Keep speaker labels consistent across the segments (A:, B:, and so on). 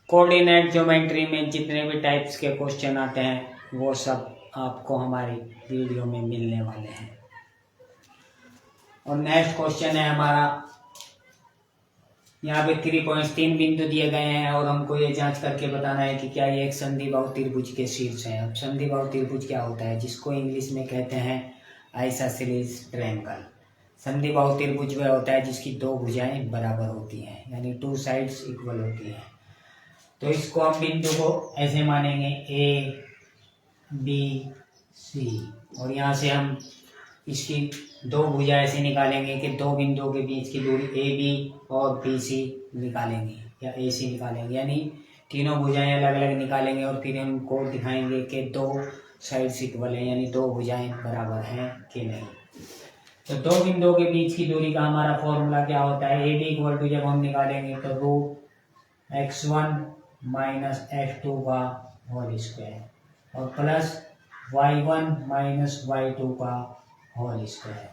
A: Coordinate geometry में जितने भी टाइप्स के क्वेश्चन आते हैं वो सब आपको हमारी वीडियो में मिलने वाले हैं। और नेक्स्ट क्वेश्चन है हमारा, यहाँ पे 3 पॉइंट्स 3 बिंदु दिए गए हैं और हमको ये जांच करके बताना है कि क्या ये एक संधिबाहु त्रिभुज के शीर्ष है। अब संधिबाहु त्रिभुज क्या होता है, जिसको इंग्लिश में कहते हैं आइसोसेलेस ट्रायंगल। संधिबाहु त्रिभुज वह होता है जिसकी दो भुजाएं बराबर होती हैं, यानी 2 साइड्स इक्वल होती हैं। तो इसको हम बिंदु को ऐसे मानेंगे A B C, और यहाँ से हम इसकी दो भुजा ऐसे निकालेंगे कि दो बिंदुओं के बीच की दूरी AB और BC निकालेंगे या AC निकालेंगे, यानी तीनों भुजाएं अलग अलग निकालेंगे और फिर हमको दिखाएंगे कि दो साइड्स इक्वल हैं, यानी दो भुजाएं बराबर हैं कि नहीं। तो दो बिंदुओं के बीच की दूरी का हमारा फॉर्मूला क्या होता है, AB इक्वल टू जब हम निकालेंगे तो रूट x1 माइनस x2 का होल स्क्वायर और प्लस y1 माइनस y2 का होल स्क्वायर।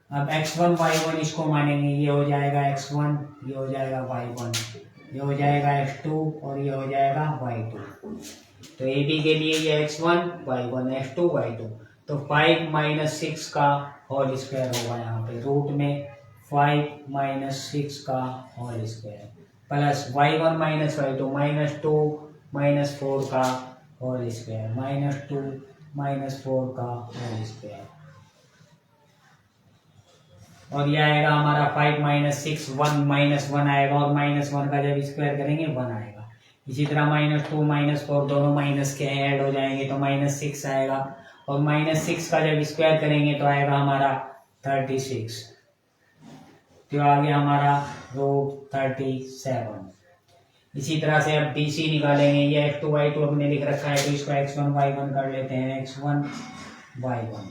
A: अब x1 y1 इसको मानेंगे, ये हो जाएगा x1, ये हो जाएगा y1, ये हो जाएगा x2 और ये हो जाएगा y2। तो AB के लिए ये x1 y1 x2 y2, तो 5 माइनस 6 का होल स्क्वायर होगा यहाँ पे, रूट में 5 माइनस 6 का whole square plus y1 minus y2 minus 2 minus 4 का होल स्क्वायर माइनस 2 माइनस 4 का होल स्क्वायर, और यह आएगा हमारा 5 माइनस 6 1 माइनस 1 आएगा और माइनस 1 का जब स्क्वायर करेंगे 1 आएगा। इसी तरह माइनस 2 माइनस 4 दोनों माइनस के ऐड हो जाएंगे तो माइनस 6 आएगा, और माइनस 6 का जब स्क्वायर करेंगे तो आएगा हमारा 36, तो आ गया हमारा रूट 37। इसी तरह से अब BC निकालेंगे, ये x2 y2 हमने लिख रखा है तो इसको x1 y1 कर लेते हैं, x1 y1।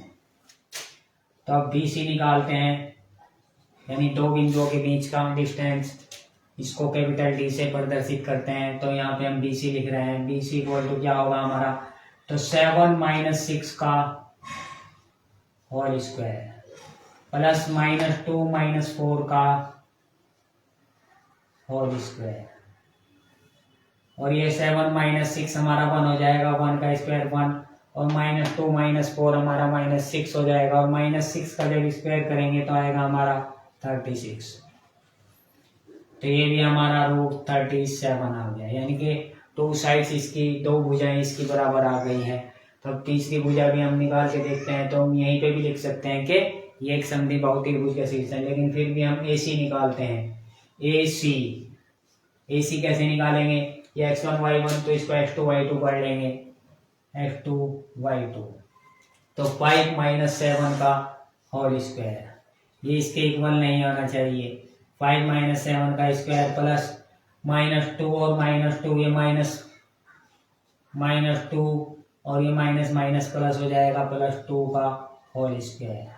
A: तो अब BC निकालते हैं, यानी दो बिंदुओं के बीच का डिस्टेंस, इसको कैपिटल D से प्रदर्शित करते हैं। तो यहाँ पे हम BC लिख रहे हैं, BC इक्वल टू क्या होगा हमारा, तो 7 माइनस 6 का whole square plus minus 2 minus 4 का होल स्क्वायर, और ये 7 माइनस 6 हमारा 1 हो जाएगा, 1 का स्क्वायर 1, और माइनस 2 माइनस 4 हमारा माइनस 6 हो जाएगा, और माइनस 6 का जब स्क्वायर करेंगे तो आएगा हमारा 36। तो ये भी हमारा रूट 37 आ गया, यानी कि 2 साइड्स इसकी, दो भुजाएं इसकी बराबर आ गई हैं। तो अब तीसरी भुजा भी हम निकाल के देखते हैं, तो हम यहीं पे भी लिख सकते हैं कि ये एक संधिबाहु त्रिभुज का शीर्ष है, लेकिन फिर भी हम AC निकालते हैं। AC कैसे निकालेंगे, ये x1 y1 तो इसको x2 y2 कर लेंगे, x2 y2, तो 5 माइनस 7 का होल स्क्वायर, ये इसके इक्वल नहीं होना चाहिए, 5 माइनस 7 का स्क्वायर प्लस माइनस 2 और माइनस 2, ये माइनस 2 और ये माइनस माइनस प्लस हो जाएगा, प्लस 2 का होल स्क्वायर।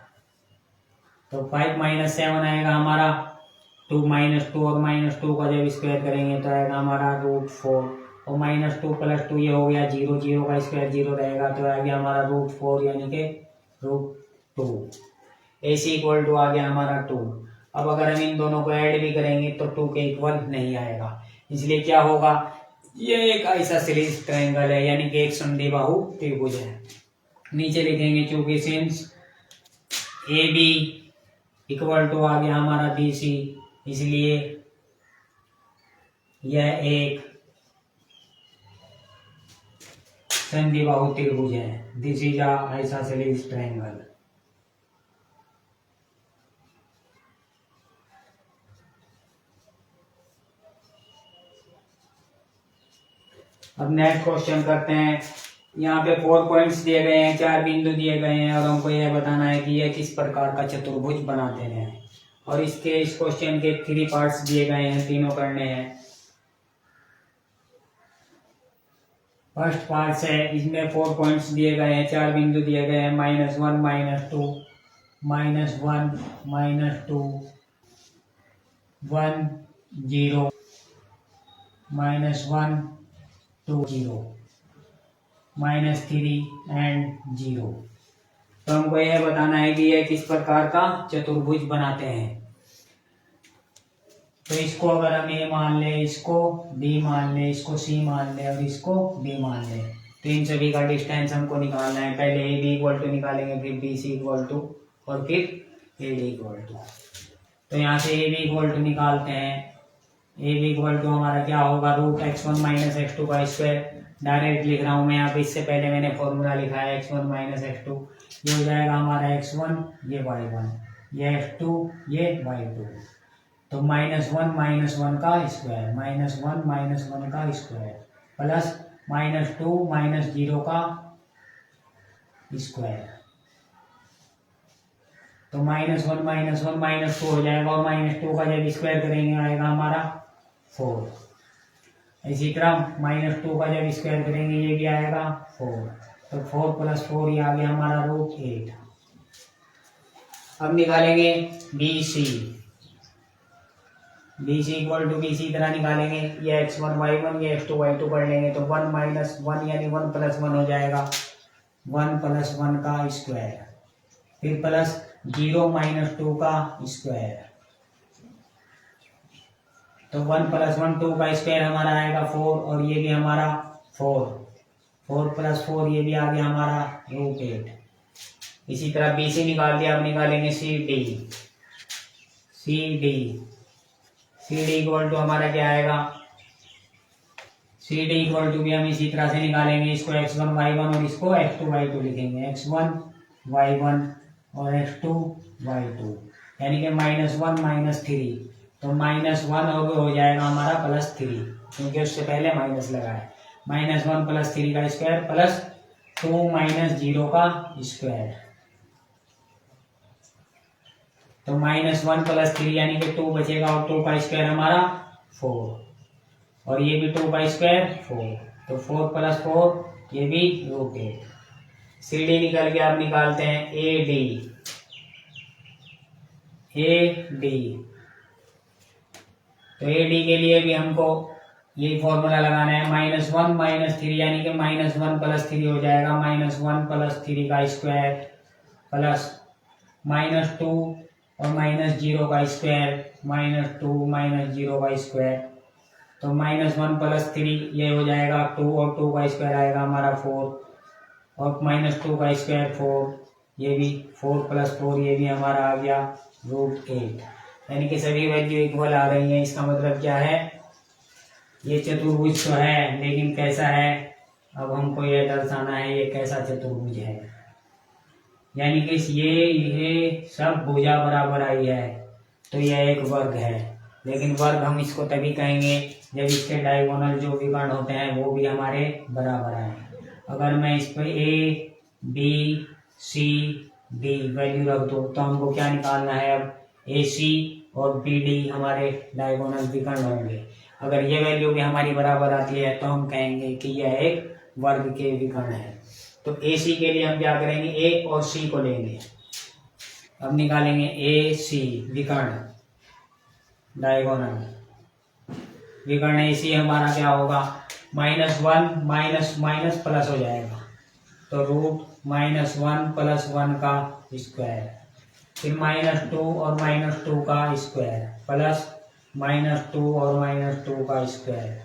A: तो 5 माइनस 7 आएगा हमारा 2 माइनस 2, और माइनस 2 का जब स्क्वायर करेंगे तो आएगा हमारा रूट 4, और माइनस 2 प्लस 2 ये हो गया 0, 0 का स्क्वायर 0 रहेगा, तो आ गया हमारा रूट 4 यानी कि रूट 2। AC इक्वल टू आ गया हमारा 2। अब अगर हम इन दोनों को ऐड भी करेंगे तो 2 के इक्वल नहीं आएगा, इसलिए क्या होगा, ये एक आइसोसेलेस ट्रायंगल है, यानी कि एक संधिबाहु त्रिभुज है। नीचे लिखेंगे चूंकि सिंस AB इक्वल टू आ गया हमारा BC, इसलिए यह एक संधिबाहु त्रिभुज है। This is a isosceles triangle. अब नेक्स्ट क्वेश्चन करते हैं। यहाँ पे 4 पॉइंट्स दिए गए हैं, 4 बिंदु दिए गए हैं, और हमको यह बताना है कि यह किस प्रकार का चतुर्भुज बनाते हैं, और इस क्वेश्चन के 3 पार्ट्स दिए गए हैं, तीनों करने हैं। फर्स्ट पार्ट है, इसमें 4 पॉइंट्स दिए गए हैं, 4 बिंदु दिए गए हैं, -1 -2 -1 -2 1 0 -1 2 0 -3 एंड 0। तो हमको यह बताना है कि यह किस प्रकार का चतुर्भुज बनाते हैं। तो इसको अगर हम ए मान ले, इसको बी मान ले, इसको सी मान ले और इसको डी मान ले, तो इन सभी का डिस्टेंस हमको निकालना है। पहले ए बी इक्वल टू निकालेंगे, फिर बी सी इक्वल टू और फिर ए डी इक्वल टू। तो यहाँ से ए बी इक्वल टू निकालते हैं। ए बी इक्वल टू हमारा क्या होगा, रूट x1 माइनस x2 का स्क्वायर। डायरेक्ट लिख रहा हूँ मैं यहाँ पे, इससे पहले मैंने फॉर्मूला लिखा है x1 माइनस x2। ये हो जाएगा हमारा x1, ये y1, ये x2, ये y2। तो -1 माइनस 1 का स्क्वायर, -1 माइनस 1 का स्क्वायर प्लस -2 माइनस 0 का स्क्वायर। तो -1 माइनस 1 -2 हो जाएगा और -2 का जब स्क्वायर करेंगे आएगा हमारा 4। इसी तरह -2 का जब स्क्वायर करेंगे ये भी आएगा 4। तो 4 प्लस 4 ये आ गया हमारा रूट 8। अब निकालेंगे B C. B C equal to B C तरह निकालेंगे, ये x1 y1 ये x2 y2 कर लेंगे। तो 1 माइनस 1 यानी 1 प्लस 1 हो जाएगा, 1 प्लस 1 का स्क्वायर, फिर प्लस 0 माइनस 2 का स्क्वायर। तो 1 प्लस 1 2 का स्क्वायर हमारा आएगा 4 और ये भी हमारा 4। 4 प्लस 4 ये भी आ गया हमारा रूट 8। इसी तरह बी सी निकाल दिया। अब निकालेंगे C D. C D equal to हमारा क्या आएगा, सी डी इक्वल टू भी हम इसी तरह से निकालेंगे। इसको x1 y1 और इसको x2 y2 लिखेंगे, x1 y1 और x2 y2, यानी कि -1 माइनस 3। तो -1 हो जाएगा हमारा +3, क्योंकि उससे पहले माइनस लगा है। -1 प्लस 3 का स्क्वायर प्लस 2 माइनस 0 का स्क्वायर। तो -1 प्लस 3 यानी कि 2 बचेगा और 2 का स्क्वायर हमारा 4 और ये भी 2 का स्क्वायर 4। तो 4 प्लस 4 ये भी रूट 8। सी डी निकल गया। अब निकालते हैं ए डी। तो ए डी के लिए भी हमको ये फॉर्मूला लगाना है। -1 माइनस 3 यानी कि -1 प्लस 3 हो जाएगा, -1 प्लस 3 का स्क्वायर प्लस -2 और -0 का स्क्वायर, -2 माइनस 0 का स्क्वायर। तो -1 प्लस 3 ये हो जाएगा 2 और 2 का स्क्वायर आएगा हमारा 4 और -2 का स्क्वायर 4, ये भी 4 प्लस 4 ये भी हमारा आ गया रूट 8। यानी कि सभी वैल्यू इक्वल आ रही हैं। इसका मतलब क्या है, ये चतुर्भुज तो है लेकिन कैसा है, अब हमको ये दर्शाना है ये कैसा चतुर्भुज है। यानी कि ये सब भुजा बराबर आई है तो यह एक वर्ग है। लेकिन वर्ग हम इसको तभी कहेंगे जब इसके डायगोनल जो विकर्ण होते हैं वो भी हमारे बराबर आए। अगर मैं इस पर A B C D value रख दूँ तो हमको क्या निकालना है, अब ए सी और बी डी हमारे डायगोनल विकर्ण होंगे। अगर ये वैल्यू भी हमारी बराबर आती है तो हम कहेंगे कि यह एक वर्ग के विकर्ण है। तो ए सी के लिए हम क्या करेंगे, ए और सी को लेंगे। अब निकालेंगे ए सी विकर्ण डायगोनल। विकर्ण ए सी हमारा क्या होगा, -1 माइनस प्लस हो जाएगा तो रूट -1 प्लस 1 का स्क्वायर, फिर -2 और -2 का स्क्वायर प्लस -2 और -2 का स्क्वायर।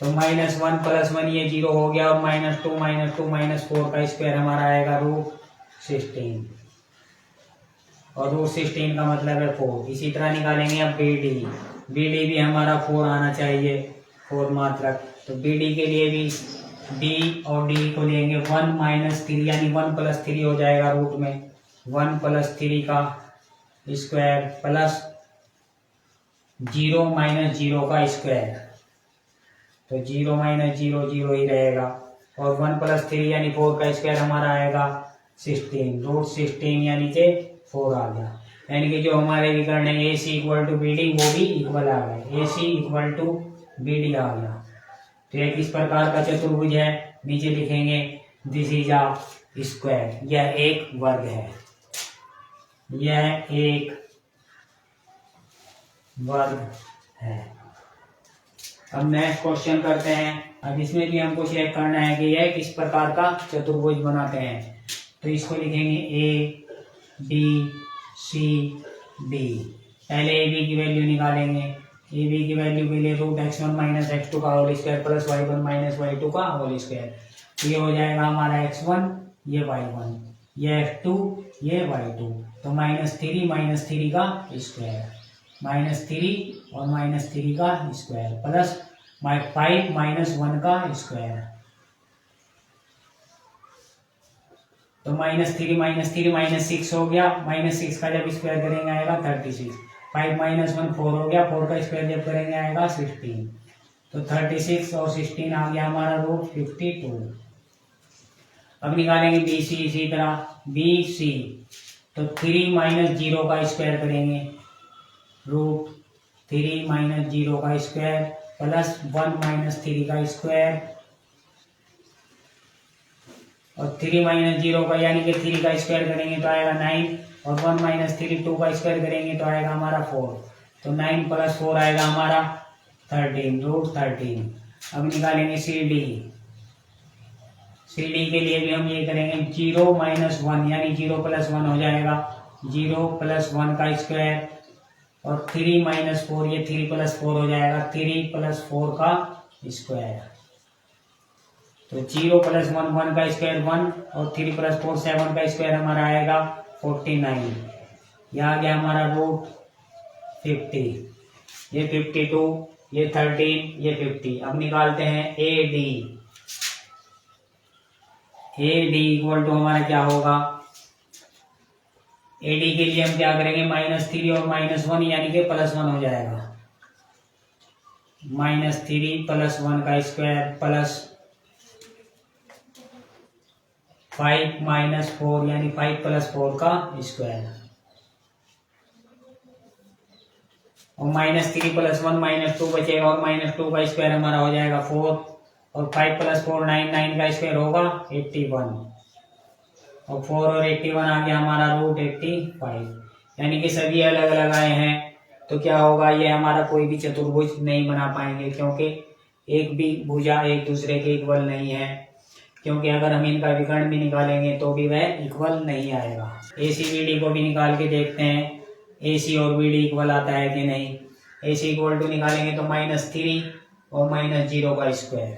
A: तो -1 प्लस 1 ये 0 हो गया और -2 -4 का स्क्वायर हमारा आएगा रूट 16 और रूट 16 का मतलब है 4। इसी तरह निकालेंगे अब बी डी भी हमारा 4 आना चाहिए, 4 मात्रक। तो बी डी के लिए भी डी और डी को लेंगे 1 माइनस 3 यानी 1 प्लस 3 हो जाएगा रूट में 1 प्लस 3 का स्क्वायर प्लस 0 माइनस 0 का स्क्वायर। तो 0 माइनस 0 0 ही रहेगा और 1 प्लस 3 यानी 4 का स्क्वायर हमारा आएगा 16, रूट 16 यानी कि 4 आ गया। यानी कि जो हमारे विकर्ण है ए C equal to B D वो भी इक्वल आ गए, ए C equal to B D आ गया। तो एक इस प्रकार का चतुर्भुज है। नीचे लिखेंगे दिस इज अ स्क्वायर, यह एक वर्ग है, यह एक वर्ग है। अब नेक्स्ट क्वेश्चन करते हैं। अब इसमें भी हमको चेक करना है कि यह किस प्रकार का चतुर्भुज बनाते हैं। तो इसको लिखेंगे ए बी सी डी। पहले ए बी की वैल्यू निकालेंगे। ए बी की वैल्यू के लिए रूट x1 माइनस x2 का whole square plus y1 minus y2 का होल स्क्वायर। ये हो जाएगा हमारा x1, ये y1, ये x2, ये y2। तो -3 का स्क्वायर, -3 और -3 का स्क्वायर प्लस 5 माइनस 1 का स्क्वायर। तो -3 -6 हो गया। -6 का जब स्क्वायर करेंगे आएगा 36। 5 माइनस 1 4 हो गया। 4 का स्क्वायर जब करेंगे आएगा 16। तो 36 और 16 आ गया हमारा रूट 52। अब निकालेंगे बी सी इसी तरह। बी सी तो 3 माइनस 0 का स्क्वायर करेंगे, रूट 3 माइनस 0 का स्क्वायर प्लस 1 माइनस 3 का स्क्वायर, और 3 माइनस 0 का यानी कि 3 का स्क्वायर करेंगे तो आएगा 9, और 1 माइनस 3 2 का स्क्वायर करेंगे तो आएगा हमारा 4। तो 9 प्लस 4 आएगा हमारा 13, रूट 13। अब निकालेंगे सी डी। सी डी के लिए भी हम ये करेंगे 0 माइनस 1 यानी 0 प्लस 1 हो जाएगा, 0 प्लस 1 का स्क्वायर, और 3 माइनस 4 ये 3 प्लस 4 हो जाएगा, 3 प्लस 4 का स्क्वायर। तो 0 प्लस 1 1 का स्क्वायर 1, और 3 प्लस 4 7 का स्क्वायर हमारा आएगा 49। यह आ गया हमारा रूट 50। ये 52, ये 13, ये 50। अब निकालते हैं A D. A D equal to हमारा क्या होगा, ए डी के लिए हम क्या करेंगे -3 और -1 यानी कि +1 हो जाएगा। -3 प्लस 1 का स्क्वायर प्लस 5 माइनस 4 यानी 5 प्लस 4 का स्क्वायर, और -3 प्लस 1 -2 बचेगा, और -2 का स्क्वायर हमारा हो जाएगा 4, और 5 प्लस 4 9, 9 का स्क्वायर होगा 81, और 4 और 81 आ गया हमारा रूट 85। यानी कि सभी अलग अलग आए हैं। तो क्या होगा, ये हमारा कोई भी चतुर्भुज नहीं बना पाएंगे, क्योंकि एक भी भुजा एक दूसरे के इक्वल नहीं है। क्योंकि अगर हम इनका विकर्ण भी निकालेंगे तो भी वह इक्वल नहीं आएगा। ए सी बी डी को भी निकाल के देखते हैं ए सी और बी डी इक्वल आता है कि नहीं। ए सी इक्वल टू निकालेंगे तो -3 और -0 का स्क्वायर,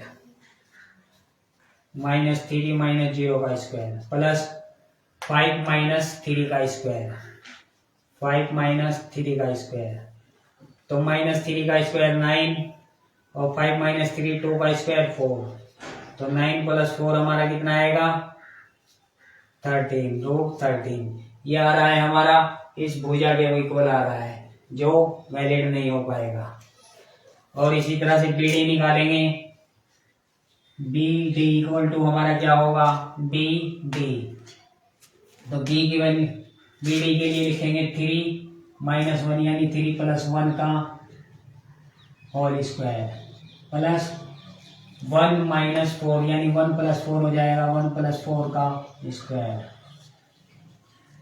A: -3 -0 का स्क्वायर प्लस 5 माइनस 3 का स्क्वायर, 5 माइनस 3 का स्क्वायर। तो -3 का स्क्वायर 9, और 5 माइनस 3 2 का स्क्वायर 4। तो 9 प्लस 4 हमारा कितना आएगा 13, रूट 13। ये आ रहा है हमारा इस भुजा के इक्वल आ रहा है, जो वैलिड नहीं हो पाएगा। और इसी तरह से बी डी निकालेंगे। बी डी इक्वल टू हमारा क्या होगा, बी डी। तो बी की वैल्यू बी डी के लिए लिखेंगे 3 माइनस 1 यानी 3 प्लस 1 का होल स्क्वायर प्लस 1 माइनस 4 यानी 1 प्लस 4 हो जाएगा, 1 प्लस 4 का स्क्वायर।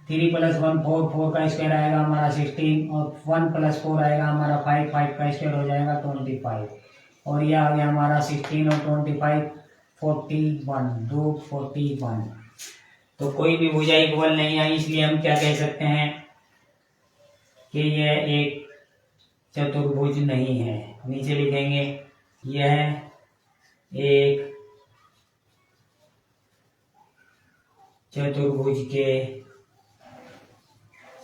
A: 3 प्लस 1 4, 4 का स्क्वायर आएगा हमारा 16, और 1 प्लस 4 आएगा हमारा 5, 5 का स्क्वायर हो जाएगा 25, और ये आ गया हमारा 16 और 25 41, रूट 41। तो कोई भी भुजा इक्वल नहीं है, इसलिए हम क्या कह सकते हैं कि यह एक चतुर्भुज नहीं है। नीचे लिखेंगे यह एक चतुर्भुज के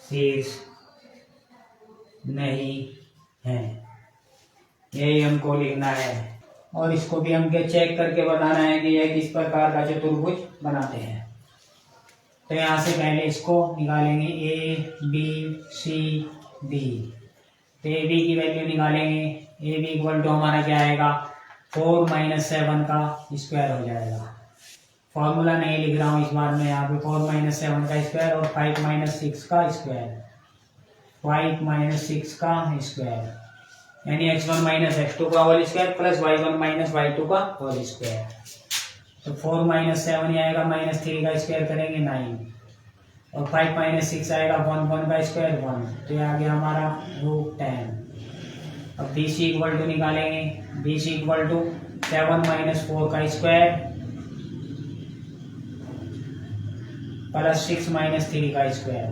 A: शीर्ष नहीं है, यही हमको लिखना है। और इसको भी हमको चेक करके बताना है कि यह किस प्रकार का चतुर्भुज बनाते हैं। तो यहाँ से पहले इसको निकालेंगे ए बी सी डी। तो ए बी की वैल्यू निकालेंगे। ए बी इक्वल टू हमारा क्या आएगा 4 माइनस 7 का स्क्वायर हो जाएगा। फॉर्मूला नहीं लिख रहा हूँ इस बार में, यहाँ पे 4 माइनस 7 का स्क्वायर और 5 माइनस 6 का स्क्वायर, 5 माइनस 6 का स्क्वायर यानी x1 माइनस x2 का whole square plus y1 minus y2 का होल स्क्वायर। तो 4 माइनस 7 ही आएगा, -3 का स्क्वायर करेंगे 9, और 5 माइनस 6 आएगा 1, 1 का स्क्वायर 1। तो ये आ गया हमारा रूट 10। अब बी सी इक्वल टू निकालेंगे। B C equal to 7 minus 4 का स्क्वायर प्लस 6 माइनस 3 का स्क्वायर,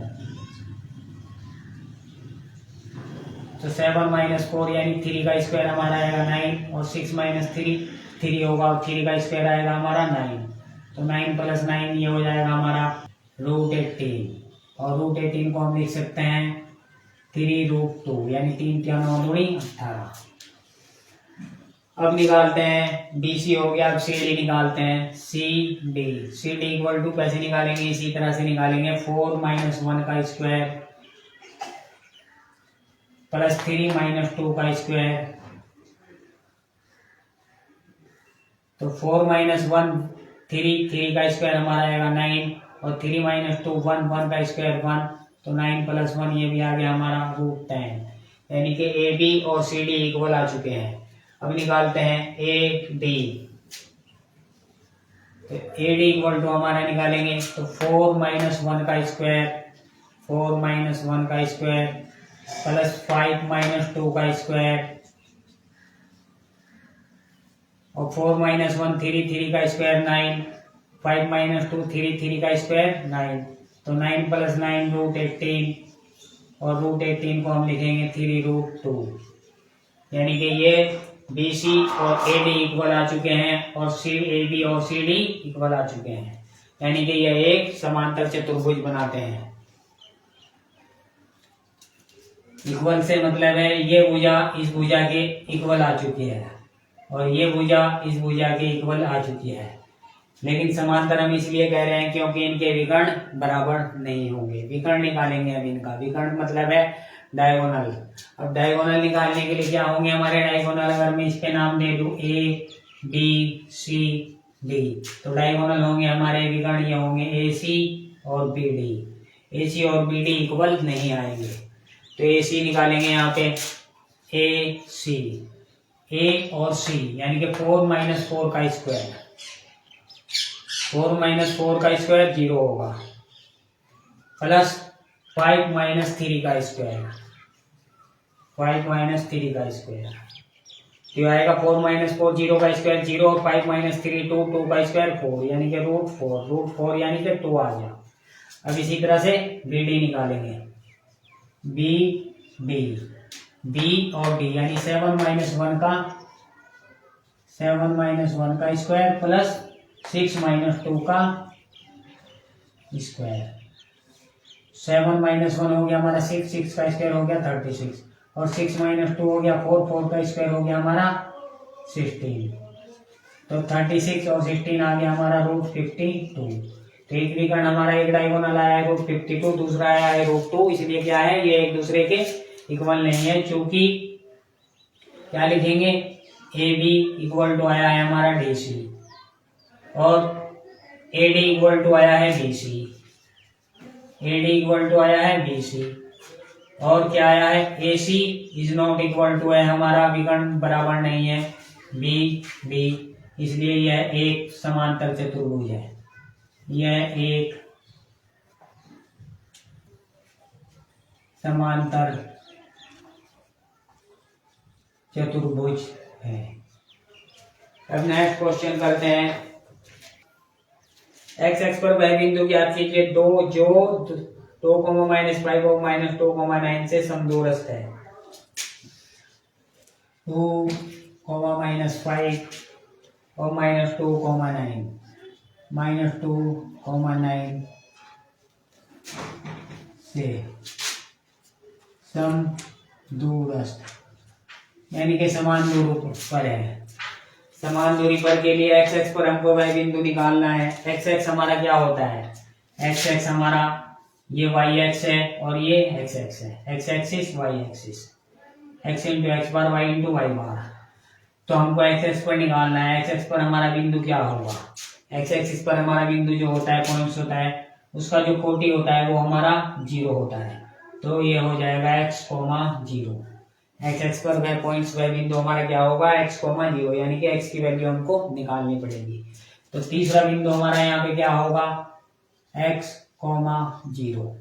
A: तो 7 माइनस 4 यानी 3 का स्क्वायर हमारा आएगा 9, और 6 माइनस 3 होगा, और 3 का स्क्वायर आएगा हमारा 9। तो 9 प्लस 9 ये हो जाएगा हमारा √18, और √18 को हम लिख सकते हैं 3√2, यानी 3 3 9 18। अब निकालते हैं BC हो गया, अब CD निकालते हैं। CD इक्वल टू कैसे निकालेंगे, इसी तरह से निकालेंगे। 4 माइनस 1 का स्क्वायर प्लस 3 माइनस 2 का स्क्वायर, तो 4 माइनस 1 3 का स्क्वायर हमारा आएगा 9, और 3 माइनस 2 1 का स्क्वायर 1, तो 9 प्लस 1 ये भी आ गया हमारा √10, यानी कि AB और CD इक्वल आ चुके हैं। अब निकालते हैं AD। तो AD इक्वल टू हमारा निकालेंगे तो 4 माइनस 1 का स्क्वायर प्लस 5 माइनस 2 का स्क्वायर, और 4 माइनस 1 3 का स्क्वायर 9, 5 माइनस 2 3 का स्क्वायर 9, तो 9 प्लस 9 √18, और √18 को हम लिखेंगे 3√2, यानी कि ये BC और AD इक्वल आ चुके हैं, और AB और CD इक्वल आ चुके हैं, यानी कि यह एक समांतर चतुर्भुज बनाते हैं। इक्वल से मतलब है ये भुजा इस भुजा के इक्वल आ चुकी है, और ये भुजा इस भुजा के इक्वल आ चुकी है। लेकिन समांतर हम इसलिए कह रहे हैं क्योंकि इनके विकर्ण बराबर नहीं होंगे। विकर्ण निकालेंगे अब इनका। विकर्ण मतलब है डायगोनल। अब डायगोनल निकालने के लिए क्या होंगे हमारे डायगोनल, अगर मैं इसके नाम दे दूं ABCD, तो डायगोनल होंगे हमारे विकर्ण ये होंगे AC और BD। AC और BD इक्वल नहीं आएंगे, तो AC निकालेंगे यहाँ पे AC, A और C, यानी कि 4 माइनस 4 का स्क्वायर, 4 माइनस 4 का स्क्वायर 0 होगा, प्लस 5 माइनस 3 का स्क्वायर, 5 माइनस 3 का स्क्वायर, तो आएगा 4 माइनस 4 0 का स्क्वायर 0, और 5 माइनस 3 2 का स्क्वायर 4, यानी कि √4 यानी कि 2 आ गया। अब इसी तरह से BD निकालेंगे। B और D, यानी 7 माइनस 1 का स्क्वायर प्लस 6 माइनस 2 का स्क्वायर। 7 माइनस 1 हो गया हमारा 6 का स्क्वायर हो गया 36, और 6 माइनस 2 हो गया 4 का स्क्वायर हो गया हमारा 16, तो 36 और 16 आ गया हमारा √52। तो एक विकर्ण हमारा एक डायगोनल आया है √52, दूसरा आया है √2, इसलिए क्या है ये एक दूसरे के इक्वल नहीं है। चूंकि क्या लिखेंगे, AB इक्वल टू आया है हमारा DC, और AD इक्वल टू आया है BC, AD इक्वल टू आया है BC, और क्या आया है AC is not equal to है हमारा विकर्ण बराबर नहीं है BD, इसलिए यह एक समांतर चतुर्भुज है। यह एक समांतर चतुर्भुज है। अब नेक्स्ट क्वेश्चन करते हैं। x पर वह बिंदु ज्ञात कीजिए जो 2, -5 और -2, 9 से समदूरस्थ है। 2, -5 और -2, 9, -2, 9 से समदूरस्थ, यानी कि समान दूरी पर है। समान दूरी पर के लिए x पर हमको वह बिंदु निकालना है। x हमारा क्या होता है, x हमारा ये y है और ये x है, x axis y axis, x into x bar y into y bar. तो हमको x पर निकालना है। x पर हमारा बिंदु क्या होगा, x एक्सिस पर हमारा बिंदु जो होता है पॉइंट्स होता है उसका जो कोटि होता है वो हमारा 0 होता है, तो ये हो जाएगा x, 0। x पर वह पॉइंट्स वह बिंदु हमारा क्या होगा x, 0, यानी कि x की वैल्यू हमको निकालनी पड़ेगी। तो तीसरा बिंदु हमारा यहाँ पे क्या होगा x, 0,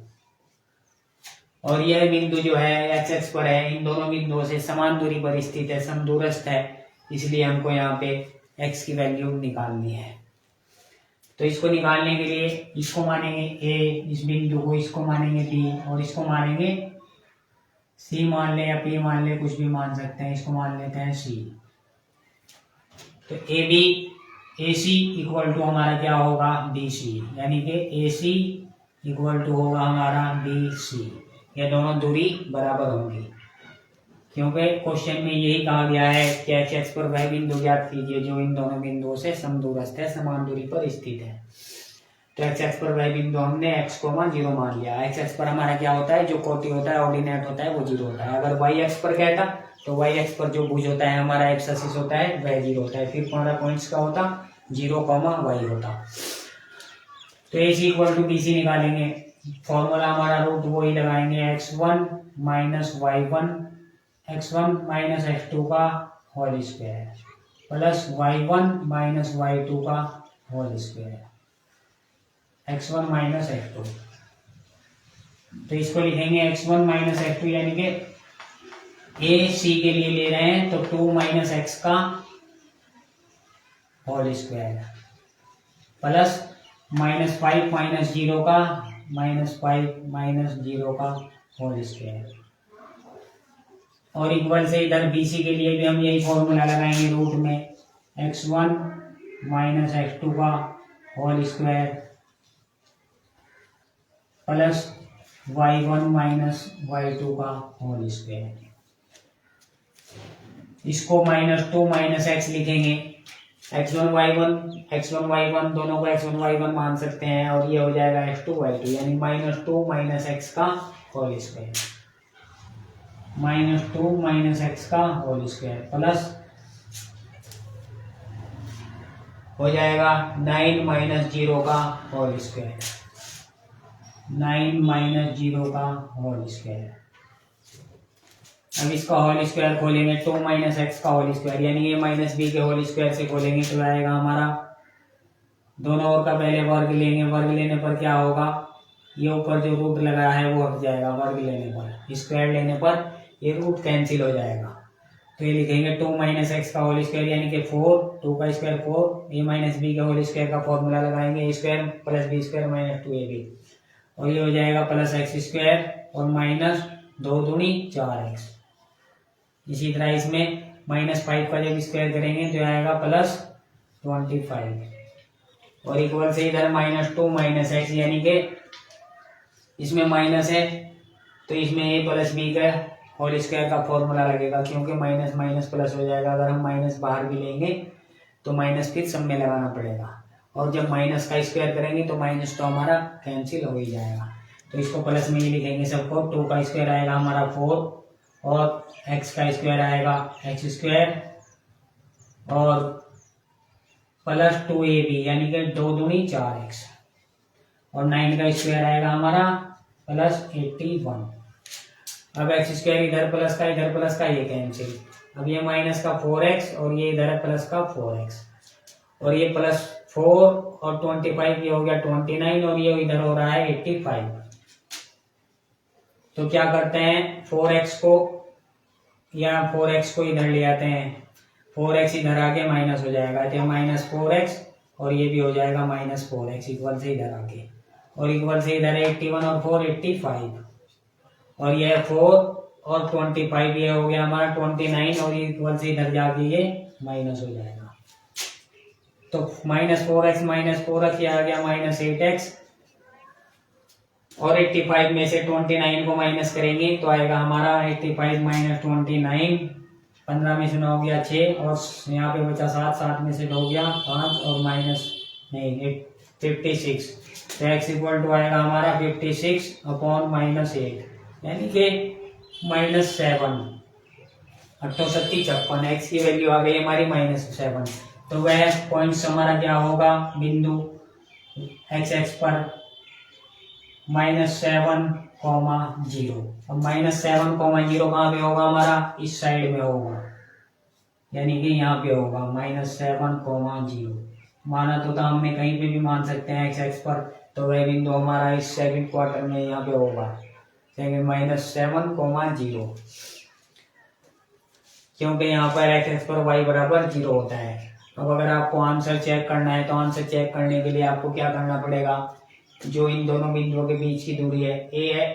A: और यह बिंदु जो है x पर है, इन दोनों बिंदुओं से समान दूरी पर स्थित है, समदूरस्थ है, इसलिए हमको यहाँ पे x की वैल्यू निकालनी है। तो इसको निकालने के लिए इसको मानेंगे a, इस बिंदु को इसको मानेंगे b, और इसको मानेंगे सी मान ले या पी मान ले, कुछ भी मान सकते हैं, इसको मान लेते हैं सी। तो A B A C equal to हमारा क्या होगा, बी सी, यानी कि ए सी इक्वल टू होगा हमारा बी सी। ये दोनों दूरी बराबर होंगी, क्योंकि क्वेश्चन में यही कहा गया है कि एक्स एक्स पर वह बिंदु ज्ञात कीजिए जो इन दोनों बिंदुओं से समदूरस्थ है, समान दूरी पर स्थित है। तो एक्स एक्स पर वह बिंदु हमने एक्स कोमा 0 मान लिया। एक्स एक्स पर हमारा क्या होता है, जो कोटि होता है, ऑर्डिनेट होता है, वो 0 होता है। अगर वाई एक्स पर कहता तो वाई एक्स पर जो भुज होता है हमारा, एक्स एक्सिस होता है, वह 0 होता है। फिर हमारा पॉइंट्स का होता 0, वाई होता। तो ए सी इक्वल टू बी सी निकालेंगे, फॉर्मूला हमारा रूट वही लगाएंगे, x1 minus y1 x1 minus x2 का whole square plus y1 minus y2 का whole square, x1 minus x2। तो इसको लिखेंगे x1 माइनस x2, यानी कि ए सी के लिए ले रहे हैं तो 2 माइनस एक्स का होल स्क्वायर प्लस -5 माइनस 0 का -5 माइनस 0 का होल स्क्वायर, और इक्वल से इधर BC के लिए भी हम यही फॉर्मूला लगाएंगे, रूट में x1 माइनस x2 का whole square plus y1 minus y2 का होल स्क्वायर। इसको -2 माइनस x लिखेंगे, x1 y1 दोनों को x1 y1 मान सकते हैं, और ये हो जाएगा x2 y2, यानी -2 माइनस x का होल स्क्वायर, -2 माइनस x का होल स्क्वायर प्लस हो जाएगा 9 माइनस 0 का होल स्क्वायर, 9 माइनस 0 का होल स्क्वायर। अब इसका होल स्क्वायर खोलेंगे, 2 माइनस एक्स का होल स्क्वायर, यानी ये माइनस बी के होल स्क्वायर से खोलेंगे तो आएगा हमारा, दोनों ओर का पहले वर्ग लेंगे, वर्ग लेने पर क्या होगा, ये ऊपर जो रूट लगा है वो हट जाएगा, वर्ग लेने पर, स्क्वायर लेने पर ये रूट कैंसिल हो जाएगा। तो ये लिखेंगे 2 माइनस एक्स का होल स्क्वायर, यानी कि 4, 2 का स्क्वायर 4, ए माइनस बी के होल स्क्वायर का फॉर्मूला लगाएंगे, square plus b square minus 2ab, और ये हो जाएगा प्लस एक्स स्क्वायर और माइनस 2 दूनी 4x। इसी तरह इसमें -5 का जब स्क्वायर करेंगे तो आएगा +25, और इक्वल से इधर -2 माइनस एक्स, यानी कि इसमें माइनस है तो इसमें a प्लस बी का होल स्क्वायर का फॉर्मूला लगेगा, क्योंकि माइनस माइनस प्लस हो जाएगा। अगर हम माइनस बाहर भी लेंगे तो माइनस फिर सब में लगाना पड़ेगा, और जब माइनस का स्क्वायर करेंगे तो माइनस तो हमारा कैंसिल हो ही जाएगा। तो इसको प्लस में ही लिखेंगे सबको, 2 का स्क्वायर आएगा हमारा 4, और x का स्क्वायर आएगा x स्क्वायर, और प्लस 2ab, यानी कि 2 दूनी 4x, और 9 का स्क्वायर आएगा हमारा प्लस 81। अब x स्क्वायर इधर प्लस का ये कैंसिल, अब ये माइनस का 4x और ये इधर है प्लस का 4x, और ये प्लस 4 और 25, ये हो गया 29, और ये इधर हो रहा है 85। तो क्या करते हैं, 4x को इधर ले आते हैं, 4x इधर आके माइनस हो जाएगा, तो -4x और ये भी हो जाएगा -4x, इक्वल से इधर आके, और इक्वल से इधर 81 और 4 85, और ये 4 और 25, ये हो गया हमारा 29, और ये इक्वल से इधर जाके ये माइनस हो जाएगा। तो -4x ये आ गया -8x, और 85 में से 29 को माइनस करेंगे तो आएगा हमारा 85 माइनस 29, 15 में से 9 हो गया 6, और यहाँ पे बचा 7 में से 2 हो गया 5, और माइनस नहीं 56। तो x इक्वल टू आएगा हमारा 56 अपॉन -8, यानी कि -7, 68 56, x की वैल्यू आ गई हमारी -7। तो वह पॉइंट्स हमारा क्या होगा, बिंदु x पर -7, 0। अब -7, 0 कहाँ पे होगा हमारा, इस साइड में होगा, यानी कि यहाँ पे होगा -7, 0। माना तो था हमने, कहीं पे भी मान सकते हैं x पर, तो वह बिंदु हमारा इस सेकंड क्वार्टर में यहाँ पे होगा, -7, 0, क्योंकि यहाँ पर x पर y बराबर 0 होता है। अब अगर आपको आंसर चेक करना है तो आंसर चेक करने के लिए आपको क्या करना पड़ेगा, जो इन दोनों बिंदुओं के बीच की दूरी है a है,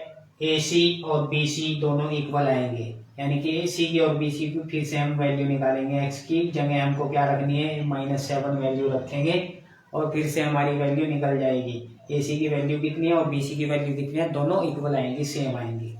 A: ए सी और बी सी दोनों इक्वल आएंगे, यानी कि ए सी की और बी सी की फिर से हम वैल्यू निकालेंगे। एक्स की जगह हमको क्या रखनी है, -7 वैल्यू रखेंगे और फिर से हमारी वैल्यू निकल जाएगी। ए सी की वैल्यू कितनी है और बी सी की वैल्यू कितनी है, दोनों इक्वल आएंगी, सेम आएंगी।